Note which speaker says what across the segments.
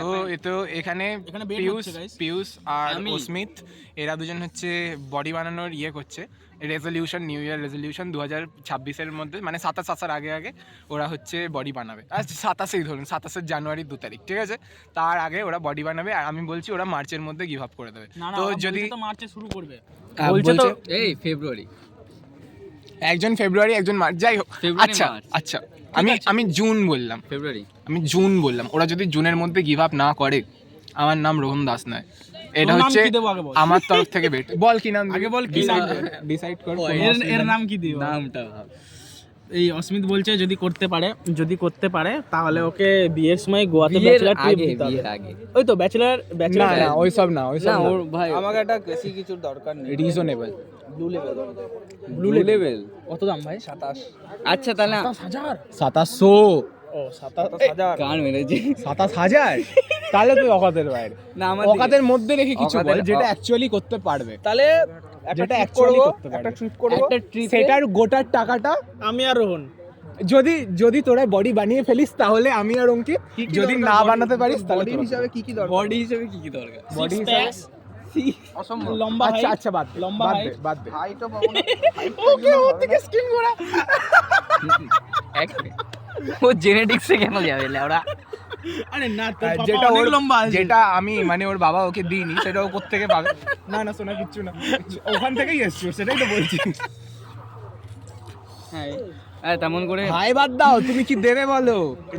Speaker 1: তো তো এখানে পিয়ুষ আর অস্মিত এরা দুজন হচ্ছে বডি বানানোর করছে রেজলিউশন, নিউ ইয়ার রেজলিউশন 2026-এর মধ্যে, মানে 27 আসার আগে আগে ওরা হচ্ছে বডি বানাবে। আর 27-এই ধরুন, 27 জানুয়ারি 2 তারিখ, ঠিক আছে? তার আগে ওরা বডি বানাবে। আর আমি বলছি ওরা মার্চের মধ্যে গিভ আপ করে দেবে। তো যদি
Speaker 2: মার্চে শুরু করবে,
Speaker 1: বলছে তো
Speaker 3: এই ফেব্রুয়ারি,
Speaker 1: একজন ফেব্রুয়ারি একজন মার্চ, যাই হোক। আচ্ছা আচ্ছা, আমি জুন বললাম,
Speaker 3: ফেব্রুয়ারি
Speaker 1: আমি জুন বললাম। ওরা যদি জুনের মধ্যে গিভ আপ না করে, আমার নাম রোহন দাস নয়, এটা হচ্ছে আমার তরফ থেকে বেট। বল কি নাম আগে বল, ডিসাইড কর
Speaker 2: এর নাম কি দিব,
Speaker 3: নামটা
Speaker 2: এই অস্মিত বলছে যদি করতে পারে তাহলে ওকে বিয়ের সময় গোয়াতে ব্যাচেলর ট্রিপ দিতে হবে। ওই তো ব্যাচেলর
Speaker 1: না ওই সব না,
Speaker 3: ওর ভাই
Speaker 2: আমাকে একটা বেশি কিছুর দরকার নেই,
Speaker 1: রিজনেবল
Speaker 2: ব্লু লেভেল। কত দাম ভাই? 27।
Speaker 3: আচ্ছা তাহলে
Speaker 1: 2700।
Speaker 2: ও 27,000
Speaker 3: কান মেরেছে
Speaker 1: 27,000, তাহলে তুই অকাতের বাইরে।
Speaker 3: না আমার
Speaker 1: অকাতের মধ্যে রেখে কিছু বল যেটা অ্যাকচুয়ালি করতে পারবে।
Speaker 2: তাহলে
Speaker 1: যেটা অ্যাকচুয়ালি করতে পারবে,
Speaker 2: একটা ট্রিপ করব,
Speaker 3: একটা ট্রিপ,
Speaker 1: সেটার গোটার টাকাটা
Speaker 2: আমি আর রোহন।
Speaker 1: যদি তোরা বডি বানিয়ে ফেলিস তাহলে আমি আর অঙ্কিত, যদি না বানাতে পারিস তাহলে
Speaker 2: বডি হিসাবে কি কি দরকার?
Speaker 3: বডি হিসেবে কি দরকার?
Speaker 1: বডি হিসাবে
Speaker 2: অসম্ভব লম্বা,
Speaker 1: আচ্ছা আচ্ছা বাদ
Speaker 2: লম্বা
Speaker 1: বাদ দে।
Speaker 2: হাইট তো পাবো না।
Speaker 1: ওকে ওর থেকে স্কিন করা,
Speaker 3: ও জেনেটিক্সে কেন যাবে ওরা?
Speaker 2: আরে না,
Speaker 1: যেটা ওর লম্বা, যেটা আমি মানে ওর বাবা ওকে দিইনি, সেটা ও কোত্থেকে পাবে? না না শোনা কিচ্ছু না, ওখান থেকেই এসছো, সেটাই তো বলছি।
Speaker 3: হ্যাঁ তেমন করে
Speaker 1: ভাই বাদ দাও, তুমি কি দেবে বলো,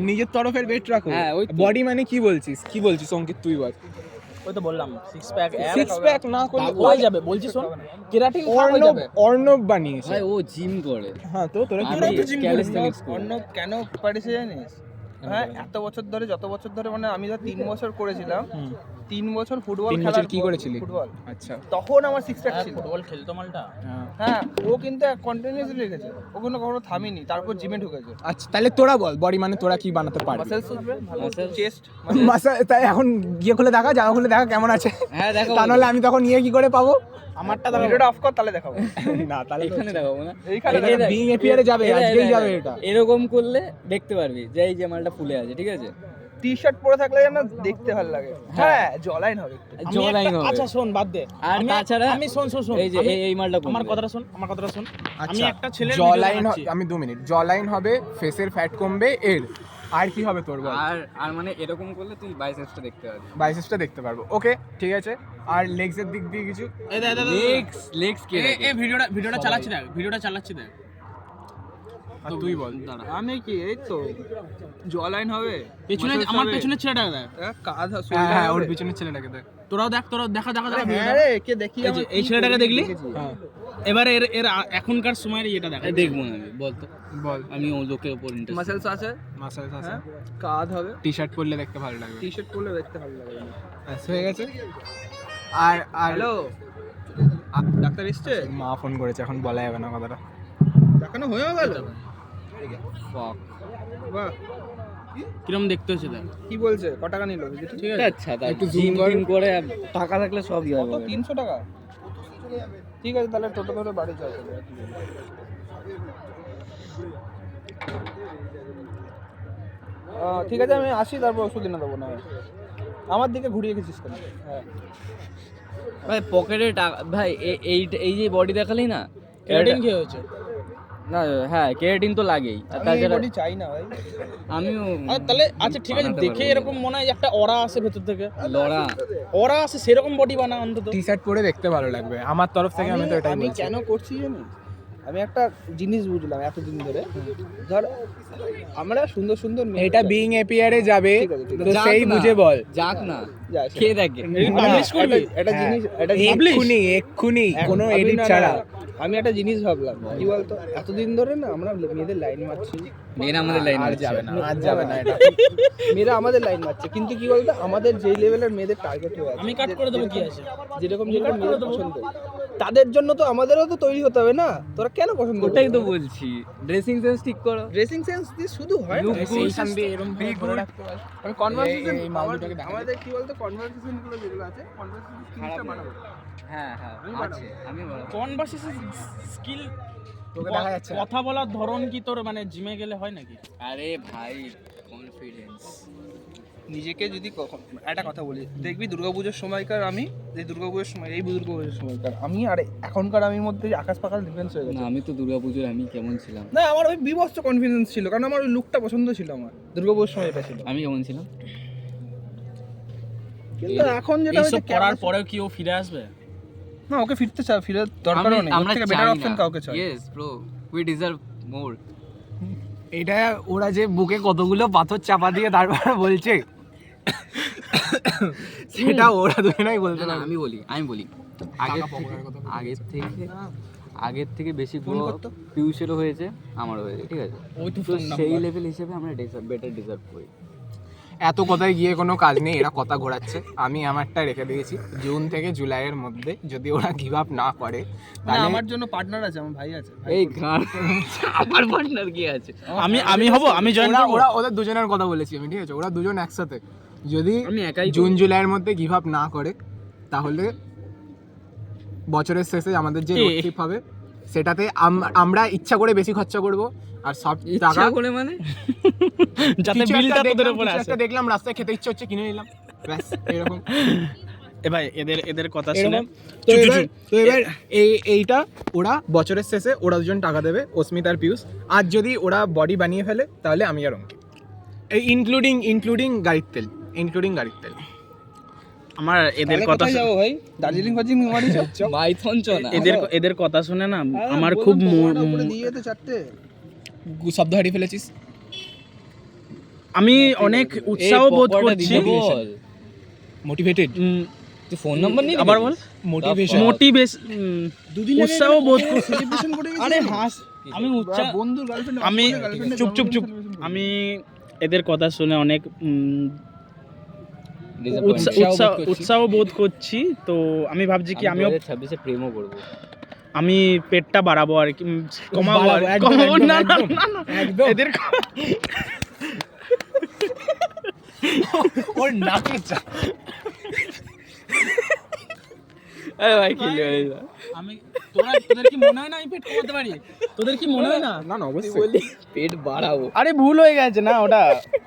Speaker 1: নিজের তরফের বেট রাখো।
Speaker 3: হ্যাঁ, ওই তো।
Speaker 1: বডি মানে কি বলছিস অঙ্কিত, তুই বল।
Speaker 2: ওই তো বললাম 6 প্যাক
Speaker 1: না করলে
Speaker 2: হয়ে যাবে, বলছি শোন, কেরাটিন হয়ে যাবে।
Speaker 1: অর্ণব বানিয়েছে
Speaker 3: ভাই, ও জিম করে।
Speaker 1: হ্যাঁ তো তোরা কি
Speaker 3: আমি
Speaker 1: জিম
Speaker 3: calisthenics করি।
Speaker 4: অন্য কেন পারিস জানিস? হ্যাঁ, এত বছর ধরে, যত বছর ধরে, মানে আমি তো 3 বছর করেছিলাম, 3 বছর ফুটবল
Speaker 1: 3
Speaker 4: খেলার
Speaker 1: বছর কি করেছিলি?
Speaker 4: ফুটবল।
Speaker 1: আচ্ছা
Speaker 4: তখন আমার 6 প্যাক ছিল।
Speaker 2: ফুটবল খেলতো মালটা।
Speaker 4: হ্যাঁ, ও কিন্তু কন্টিনিউয়াসলি রেখেছে, ও কোনো কখনো থামিনি, তারপর জিমে ঢুকেছে।
Speaker 1: আচ্ছা, তাহলে তোরা বল বডি মানে তোরা কি বানাতে পারবি?
Speaker 4: মাসেলস উঠবে ভালো,
Speaker 3: Muscles।
Speaker 4: চেস্ট
Speaker 1: মাসা, তাই এখন গিয়ে খুলে দেখা, জামা খুলে দেখা কেমন আছে।
Speaker 3: হ্যাঁ দেখো,
Speaker 1: তা নাহলে আমি তখন কি করে পাবো?
Speaker 4: আমারটা দাও, ভিডিওটা অফ কর, তাহলে দেখাবো।
Speaker 1: না তাহলে
Speaker 3: এখানে দেখাবো না,
Speaker 4: এইখানে
Speaker 1: এটা বিং এপিয়ারে যাবে, আজকেই যাবে এটা।
Speaker 3: এরকম করলে দেখতে পারবি যে এই যে মালটা ফুলে আছে, ঠিক আছে?
Speaker 4: টি-শার্ট পরে থাকলে যেন দেখতে ভালো লাগে। হ্যাঁ, জলাইন হবে একটু।
Speaker 3: জলাইন হবে।
Speaker 2: আচ্ছা শোন, বাদ দে।
Speaker 3: আর তাছাড়া
Speaker 2: আমি শোন
Speaker 3: এই যে এই মালটা
Speaker 2: আমার কথাটা শোন। আমি একটা ছেলের
Speaker 1: জলাইন, আমি 2 মিনিট, জলাইন হবে, ফেসের ফ্যাট কমবে, এর আর কি হবে তোর বল?
Speaker 3: আর মানে এরকম করলে তুই বাইসেপসটা দেখতে পারবি।
Speaker 1: বাইসেপসটা দেখতে পারবো, ওকে ঠিক আছে। আর লেগসের দিক দিয়ে কিছু?
Speaker 3: লেগস কে রাখে?
Speaker 2: এই ভিডিওটা চালাচ্ছি দেখ।
Speaker 1: আর তুই বল।
Speaker 4: আমি কি, এই তো জলাইন হবে,
Speaker 2: পেছনে আমার পেছনের ছেলেটা দেখ,
Speaker 4: কাঁধ,
Speaker 1: হ্যাঁ ওর পিছনের ছেলেটাকে দেখ।
Speaker 2: তোরা দেখা
Speaker 4: হ্যাঁ রে, কে দেখি
Speaker 2: এই যে এই ছেলেটাকে দেখলি?
Speaker 1: হ্যাঁ
Speaker 2: এবারে এর এখনকার সময়ের এটা দেখ।
Speaker 3: দেখবো না আমি, বল তো,
Speaker 1: বল।
Speaker 3: আমি ও লোকের উপর ইন্টারেস্ট।
Speaker 4: মাসেলস আছে,
Speaker 1: মাসেলস আছে,
Speaker 4: কাঁধ হবে,
Speaker 1: টি-শার্ট পরলে দেখতে ভালো লাগবে,
Speaker 4: টি-শার্ট পরলে দেখতে ভালো লাগে।
Speaker 1: ব্যাস হয়ে গেছে। আর
Speaker 4: হ্যালো, ডাক্তার এসছে?
Speaker 1: মা ফোন করেছে, এখন বলা যাবে না কথাটা।
Speaker 4: দেখানো হয়েও গেল?
Speaker 3: ফাক,
Speaker 4: বাহ,
Speaker 2: কিরম দেখতে হচ্ছে দেখ।
Speaker 4: কি বলছে? ক টাকা নিল?
Speaker 2: ঠিক আছে,
Speaker 3: আচ্ছা তাই
Speaker 1: একটু
Speaker 3: একটু
Speaker 1: zoom
Speaker 3: জিম
Speaker 1: কর।
Speaker 3: করে টাকা থাকলে সবই
Speaker 4: কত?
Speaker 3: হবে।
Speaker 4: 300 টাকা? ঠিক আছে, তাহলে টোটো ধরে বাড়ি চল। ঠিক আছে, আমি আসি, তারপর ওষুধ এনে দেবো না। আমার দিকে ঘুরিয়ে গেছিস কেন? হ্যাঁ,
Speaker 3: ভাই পকেটে টাকা, ভাই এই যে বডি দেখালি না,
Speaker 2: কেরাটিন কি হয়েছে?
Speaker 3: না হ্যাঁ কেরাটিন তো লাগেই। আর
Speaker 4: আমি এই
Speaker 3: তাছাড়া
Speaker 4: বডি চাই না ভাই।
Speaker 3: আমিও
Speaker 2: তাহলে আচ্ছা ঠিক আছে,
Speaker 3: বানাতে
Speaker 2: দেখে
Speaker 3: পারবো।
Speaker 2: এরকম মনে হয় একটা অরা আসে ভেতর থেকে,
Speaker 3: লড়া
Speaker 2: অরা আসে, সেরকম বডি বানা অন্তত।
Speaker 1: টি-শার্ট পরে দেখতে ভালো লাগবে আমার তরফ থেকে, আমি তো এটাই
Speaker 4: আমি
Speaker 1: বলছি।
Speaker 4: কেন করছি জানিস? আমি একটা জিনিস বুঝলাম এতদিন ধরে, ধর আমরা সুন্দর সুন্দর মেয়ে,
Speaker 1: এটা বিং এপিয়ারে যাবে,
Speaker 4: ঠিক আছে, ঠিক
Speaker 1: তো
Speaker 3: যাক
Speaker 1: সেই
Speaker 3: না,
Speaker 1: বুঝে বল।
Speaker 3: যাক না,
Speaker 4: যা আছে।
Speaker 3: কে দেখে?
Speaker 2: পাবলিশ করবি?
Speaker 4: একটা জিনিস, একটা
Speaker 1: এক্ষুনি কোনো এডিট ছাড়া।
Speaker 4: আমি একটা জিনিস ভাবলাম, কি বলতো, এতদিন ধরে না আমরা মেয়েদের লাইন মারছি,
Speaker 3: মেয়েরা আমাদের লাইন
Speaker 1: আর যাবে না, আর যাবে না এটা।
Speaker 4: মেয়েরা আমাদের লাইন মারছে, কিন্তু কি বলতো, আমাদের যেই লেভেলের মেয়েদের টার্গেট হয়ে আছে,
Speaker 2: আমি কাট করে দেবো, কি আছে?
Speaker 4: যেরকম মেয়েদের পছন্দ, তাদের জন্য তো আমাদেরও তো তৈরি হতে হবে না? তোরা কেন পছন্দ করছিস?
Speaker 3: ওটাই তো বলছি, ড্রেসিং সেন্স ঠিক করো।
Speaker 4: ড্রেসিং সেন্স দিয়ে শুধু হয় না,
Speaker 1: এইখান দিয়ে এরকম ভাবে ধরে রাখতে পারো।
Speaker 4: আমি কনভারসেশন,
Speaker 1: এই মালটাকে দেখা
Speaker 4: আমাদের কি বলতো, কনভারসেশন গুলো যেগুলো আছে, কনভারসেশন স্কিলটা বাড়াবো।
Speaker 3: হ্যাঁ আছে, আমি বলবো।
Speaker 2: কনভারসেশন স্কিল,
Speaker 1: তোকে দেখা যাচ্ছে না।
Speaker 2: কথা বলার ধরন কি তোর মানে জিমে গেলে হয় নাকি?
Speaker 3: আরে ভাই কনফিডেন্স,
Speaker 4: নিজেকে যদি কখন একটা কথা বলি, দেখবি দুর্গাপুজোর সময়কার আমি, এই দুর্গাপুজোর সময়, এই দুর্গাপুজোর সময়কার আমি আর এখনকার আমির মধ্যে আকাশ পাতাল ডিফারেন্স হয়ে গেছে।
Speaker 3: না আমি তো দুর্গাপুজোর আমি কেমন ছিলাম?
Speaker 4: না আমার ওই বিভৎস কনফিডেন্স ছিল, কারণ আমার ওই লুকটা পছন্দ ছিল, আমার দুর্গাপুজোর সময় এটা ছিল।
Speaker 3: আমি কেমন ছিলাম?
Speaker 4: কিন্তু এখন যেটা
Speaker 2: এইসব
Speaker 4: হয়েছে
Speaker 2: করার পরেও কি ও ফিরে আসবে?
Speaker 4: না, ওকে ফিরতে চাও, ফিরে দরকারও নেই, ওর থেকে বেটার অপশন কাউকে চাই।
Speaker 3: ইয়েস ব্রো, উই ডিজার্ভ মোর।
Speaker 1: এটা ওরা যে বুকে কতগুলো পাথর চাপা দিয়ে তারপর বলছে সেটা ওরা দুজনেই বলতে
Speaker 3: না
Speaker 1: না।
Speaker 3: আমি বলি আগের থেকে বেশি পিউষেরও হয়েছে, আমারও হয়েছে, ঠিক আছে? তো সেই লেভেল হিসেবে আমরা বেটার ডিজার্ভ করি।
Speaker 1: এত কথায় গিয়ে কোনো কাজ নেই, এরা কথা ঘোরাচ্ছে। আমি আমারটা রেখে দিয়েছি, জুন থেকে জুলাইয়ের মধ্যে যদি ওরা গিভ আপ না করে তাহলে
Speaker 4: আমার জন্য পার্টনার আছে, আমার ভাই আছে।
Speaker 3: এই গান আমার পার্টনার কি আছে?
Speaker 2: আমি জয়েন করব।
Speaker 1: ওরা ওদের দুজনের কথা বলেছি আমি, ঠিক আছে? ওরা দুজন একসাথে যদি
Speaker 3: আমি একাই
Speaker 1: জুন জুলাইয়ের মধ্যে গিভ আপ না করে তাহলে বছরের শেষে আমাদের যে রোড ট্রিপ হবে সেটাতে আমরা ইচ্ছা করে বেশি খরচা করব, আর সব টাকা
Speaker 3: ইচ্ছা করে মানে
Speaker 2: যাতে বিলটা তোদের উপরে
Speaker 1: কিছু
Speaker 2: আসে।
Speaker 1: একটা দেখলাম রাস্তায় খেতে ইচ্ছে হচ্ছে কিনে নিলাম, ব্যাস এরকম।
Speaker 2: এ ভাই এদের কথা শুনে
Speaker 1: তো এবার এইটা ওরা বছরের শেষে ওরা দুজন টাকা দেবে, অস্মিত আর পিয়ুষ। আর যদি ওরা বডি বানিয়ে ফেলে তাহলে আমি আর অঙ্কিত, এই ইনক্লুডিং গাড়ির তেল,
Speaker 2: আমার এদের কথা
Speaker 4: যাবো ভাই, দার্জিলিং
Speaker 3: মাইথন চ না।
Speaker 2: এদের কথা শুনে না আমার খুব
Speaker 4: দিয়ে যেতে চারটে।
Speaker 1: শব্দ হারিয়ে ফেলেছিস।
Speaker 2: আমি অনেক উৎসাহ বোধ করছি,
Speaker 1: মোটিভেটেড।
Speaker 3: তুই ফোন নাম্বার নিয়ে
Speaker 2: আবার বল।
Speaker 1: মোটিভেশন
Speaker 2: উৎসাহ বোধ করছি।
Speaker 4: সেলিব্রেশন করে গেছিস।
Speaker 2: আরে হাস, আমি উৎসাহ,
Speaker 4: বন্ধুর গার্লফ্রেন্ড,
Speaker 2: আমি চুপ আমি এদের কথা শুনে অনেক উৎসাহ বোধ করছি। তো আমি ভাবছি কি আমিও
Speaker 3: 26-এ প্রেমও করব।
Speaker 2: আমি পেটটা বাড়াবো আর কি, কমাবো আর না এদের
Speaker 1: ওর নাকে চা।
Speaker 3: ভাই কি
Speaker 2: আমি তোদের কি মনে হয় না আমি পেট কমাতে পারি? তোদের কি মনে হয় না?
Speaker 1: না অবশ্যই
Speaker 3: পেট বাড়াবো।
Speaker 2: আরে ভুল হয়ে গেছে না, ওটা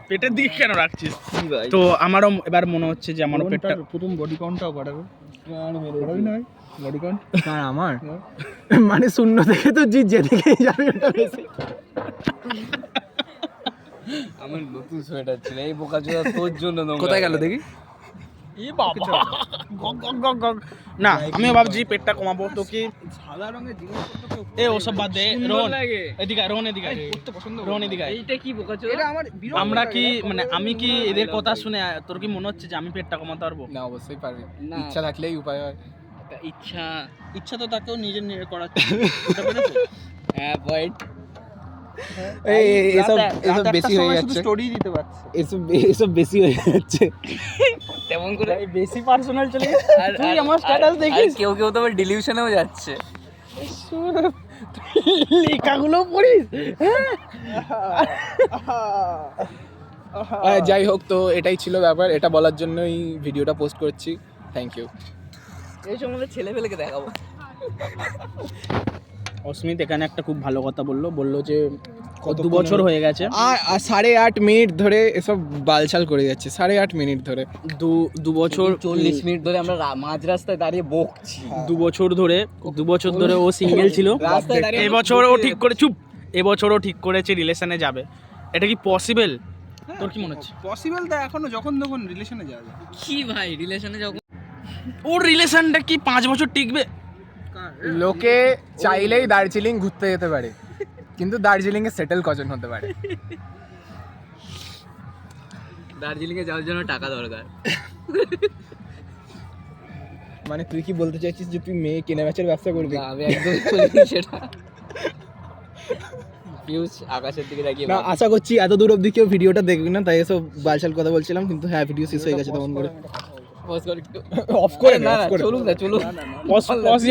Speaker 2: পেটের দিকে কেন রাখছিস? তো আমারও এবার মনে হচ্ছে যে আমারও পেটটা
Speaker 4: প্রথম বডি কাউন্টটাও বাড়াবে। বডি কাউন্ট
Speaker 1: আর আমার মানে শূন্য থেকে তো যেদিকে যাবে ওটা বেশি।
Speaker 3: আমার নতুন সোয়েটার ছিল, এই বোকাচোদা তোর জন্য
Speaker 1: কোথায় গেল দেখি?
Speaker 2: এ বাবা গগ। না আমিও ভাবছি পেটটা কমাবো। তো কি
Speaker 4: সাদা রঙের জিনিসপত্র
Speaker 2: এ ওসব বাদ দে, রোহন
Speaker 3: লাগে।
Speaker 2: এদিকে আয়, রোহন এদিকে আয়।
Speaker 4: করতে পছন্দ
Speaker 2: রোহন এদিকে আয়।
Speaker 3: এইটা কি বোকাচোদা?
Speaker 4: এটা আমার বিরক্ত
Speaker 2: আমরা
Speaker 4: লাগে।
Speaker 2: কি মানে আমি কি এদের কথা শুনে তোর কি মনে হচ্ছে যে আমি পেটটা কমাতে পারবো?
Speaker 1: না অবশ্যই পারবি,
Speaker 3: না।
Speaker 1: ইচ্ছা থাকলেই উপায় হয়।
Speaker 3: ইচ্ছা
Speaker 2: তো তাকেও নিজের করাচ্ছে।
Speaker 3: হ্যাঁ পয়েন্ট।
Speaker 1: এসব বেশি হয়ে যাচ্ছে,
Speaker 4: স্টোরি দিতে পারছে।
Speaker 1: এসব বেশি হয়ে যাচ্ছে।
Speaker 3: তেমন করে
Speaker 2: বেশি পার্সোনাল চলে
Speaker 3: আর
Speaker 2: তুই আমার স্ট্যাটাস দেখিস,
Speaker 3: কেউ তো আবার ডিলিউশনেও যাচ্ছে।
Speaker 2: লেখাগুলো পড়িস।
Speaker 1: যাই হোক, তো এটাই ছিল ব্যাপার, এটা বলার জন্যই ভিডিওটা পোস্ট করছি। Thank you.
Speaker 3: এই সময় ছেলে ফেলেকে দেখাবো।
Speaker 2: অস্মিত এখানে একটা খুব ভালো কথা বললো যে 2 বছর হয়ে গেছে,
Speaker 1: 8.5 মিনিট ধরে এসব বালছাল করে যাচ্ছে। 8.5 মিনিট ধরে,
Speaker 2: 2 বছর
Speaker 3: 40 মিনিট ধরে আমরা মাঝ রাস্তায় দাঁড়িয়ে বকছি।
Speaker 2: 2 বছর ধরে ও সিঙ্গেল ছিল।
Speaker 3: রাস্তায় দাঁড়িয়ে
Speaker 2: এবছর ও ঠিক করে এবছর ও ঠিক করেছে রিলেশনে যাবে। এটা কি পসিবল? তোর কি মনে হচ্ছে?
Speaker 4: পসিবল তো এখনো যখন তখন রিলেশনে যাওয়া যায়।
Speaker 3: কি ভাই রিলেশনে যাও?
Speaker 2: ওর রিলেশনটা কি 5 বছর টিকবে?
Speaker 1: লোকে চাইলেই দার্জিলিং ঘুরতে যেতে পারে, কিন্তু দার্জিলিং এ সেটেল কজন হতে পারে?
Speaker 3: দার্জিলিং এ যাওয়ার জন্য টাকা দরকার।
Speaker 1: মানে তুই কি বলতে চাইছিস যে তুই মেয়ে কেনা বেচার ব্যবসা করবি?
Speaker 3: আমি একদম চলিনি সেটা। পিউষ আকাশের দিকে তাকিয়ে
Speaker 1: না, আশা করছি এত দূর অবধি কেউ ভিডিওটা দেখবি না, তাই এসব বালছাল কথা বলছিলাম। কিন্তু হ্যাঁ, ভিডিও শেষ হয়ে গেছে তখন করে
Speaker 3: পজ করে একটু
Speaker 1: অফ করে
Speaker 3: না চলুন।
Speaker 2: পজ